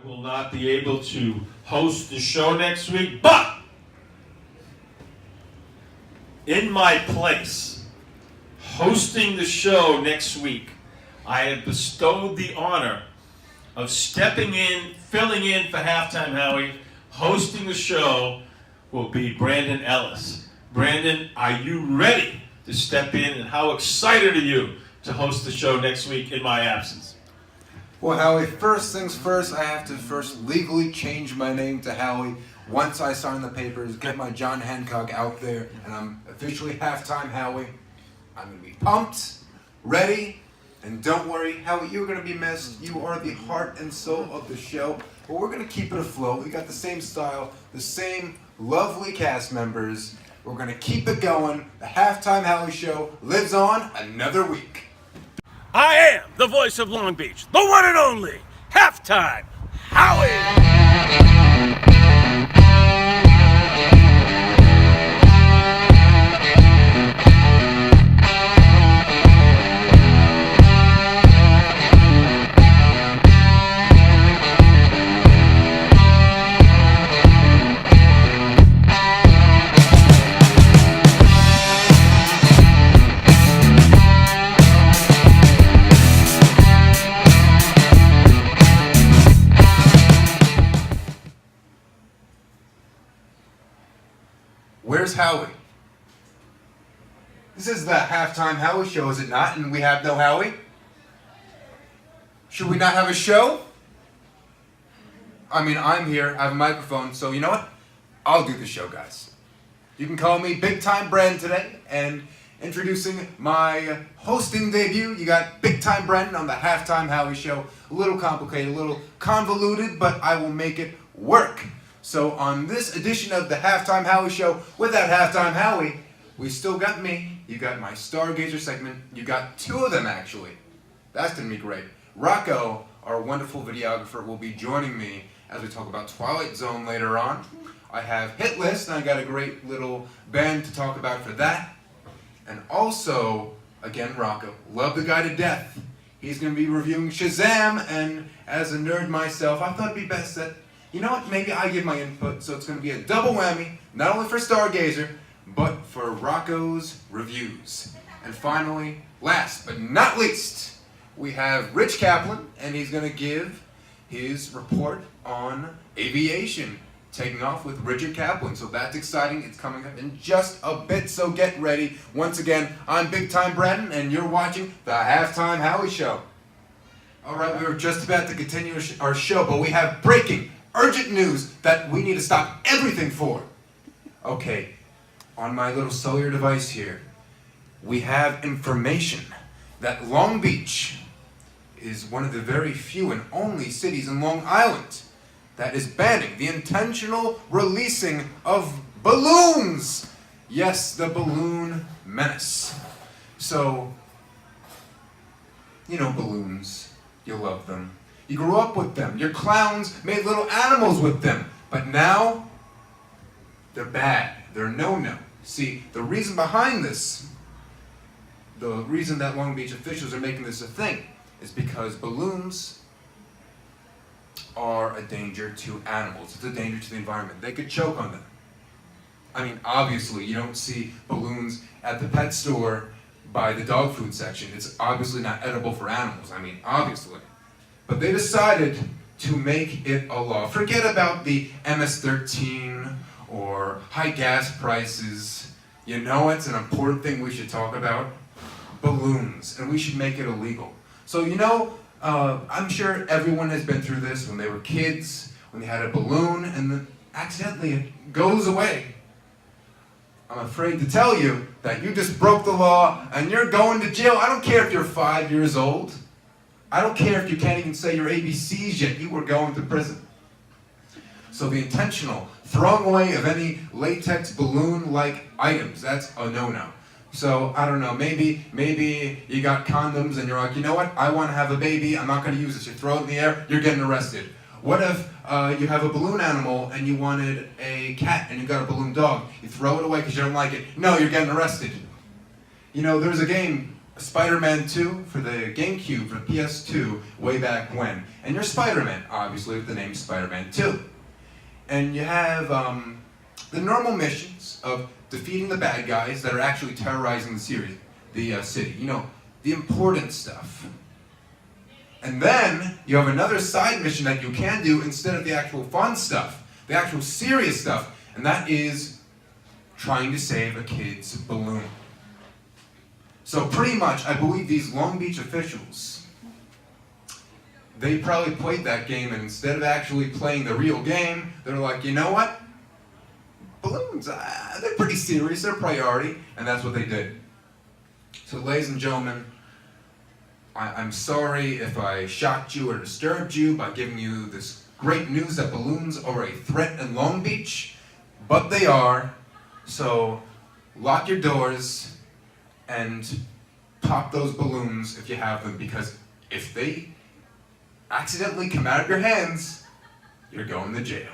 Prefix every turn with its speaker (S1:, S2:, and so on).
S1: I will not be able to host the show next week, but in my place, hosting the show next week, I have bestowed the honor of stepping in, filling in for Halftime Howie. Hosting the show will be Brandon Ellis. Brandon, are you ready to step in, and how excited are you to host the show next week in my absence?
S2: Well, Howie, first things first, I have to first legally change my name to Howie. Once I sign the papers, get my John Hancock out there, and I'm officially Halftime Howie. I'm going to be pumped, ready, and don't worry, Howie, you're going to be missed. You are the heart and soul of the show, but we're going to keep it afloat. We got the same style, the same lovely cast members. We're going to keep it going. The Halftime Howie Show lives on another week.
S3: I am the voice of Long Beach, the one and only Halftime Howie!
S2: Where's Howie? This is the Halftime Howie Show, is it not? And we have no Howie? Should we not have a show? I mean, I'm here, I have a microphone, so you know what? I'll do the show, guys. You can call me Big Time Bren today, and introducing my hosting debut, you got Big Time Bren on the Halftime Howie Show. A little complicated, a little convoluted, but I will make it work. So on this edition of the Halftime Howie Show, without Halftime Howie, we still got me. You got my Stargazer segment. You got two of them, actually. That's going to be great. Rocco, our wonderful videographer, will be joining me as we talk about Twilight Zone later on. I have Hit List, and I got a great little band to talk about for that. And also, again, Rocco, love the guy to death. He's going to be reviewing Shazam, and as a nerd myself, I thought it'd be best that, you know what, maybe I give my input, so it's going to be a double whammy, not only for Stargazer, but for Rocco's reviews. And finally, last but not least, we have Rich Kaplan, and he's going to give his report on aviation, taking off with Richard Kaplan. So that's exciting. It's coming up in just a bit, so get ready. Once again, I'm Big Time Brennan, and you're watching the Halftime Howie Show. All right, we were just about to continue our show, but we have breaking, urgent news that we need to stop everything for. Okay, on my little cellular device here, we have information that Long Beach is one of the very few and only cities in Long Island that is banning the intentional releasing of balloons. Yes, the balloon menace. So, you know balloons, you love them. You grew up with them. Your clowns made little animals with them. But now, they're bad. They're no-no. See, the reason behind this, the reason that Long Beach officials are making this a thing, is because balloons are a danger to animals. It's a danger to the environment. They could choke on them. I mean, obviously, you don't see balloons at the pet store by the dog food section. It's obviously not edible for animals. I mean, obviously. But they decided to make it a law. Forget about the MS-13 or high gas prices. You know it's an important thing we should talk about? Balloons. And we should make it illegal. So, you know, I'm sure everyone has been through this when they were kids, when they had a balloon and then accidentally it goes away. I'm afraid to tell you that you just broke the law and you're going to jail. I don't care if you're 5 years old. I don't care if you can't even say your ABCs yet. You were going to prison. So the intentional throwing away of any latex balloon-like items, that's a no-no. So, I don't know, maybe you got condoms and you're like, you know what, I want to have a baby, I'm not going to use this. You throw it in the air, you're getting arrested. What if you have a balloon animal and you wanted a cat and you got a balloon dog? You throw it away because you don't like it. No, you're getting arrested. You know, there's a game Spider-Man 2 for the GameCube, for PS2, way back when. And you're Spider-Man, obviously, with the name Spider-Man 2. And you have the normal missions of defeating the bad guys that are actually terrorizing the city. You know, the important stuff. And then you have another side mission that you can do instead of the actual fun stuff, the actual serious stuff, and that is trying to save a kid's balloon. So pretty much, I believe these Long Beach officials, they probably played that game, and instead of actually playing the real game, they're like, you know what? Balloons, they're pretty serious, they're a priority, and that's what they did. So ladies and gentlemen, I'm sorry if I shocked you or disturbed you by giving you this great news that balloons are a threat in Long Beach, but they are. So lock your doors and pop those balloons if you have them, because if they accidentally come out of your hands, you're going to jail.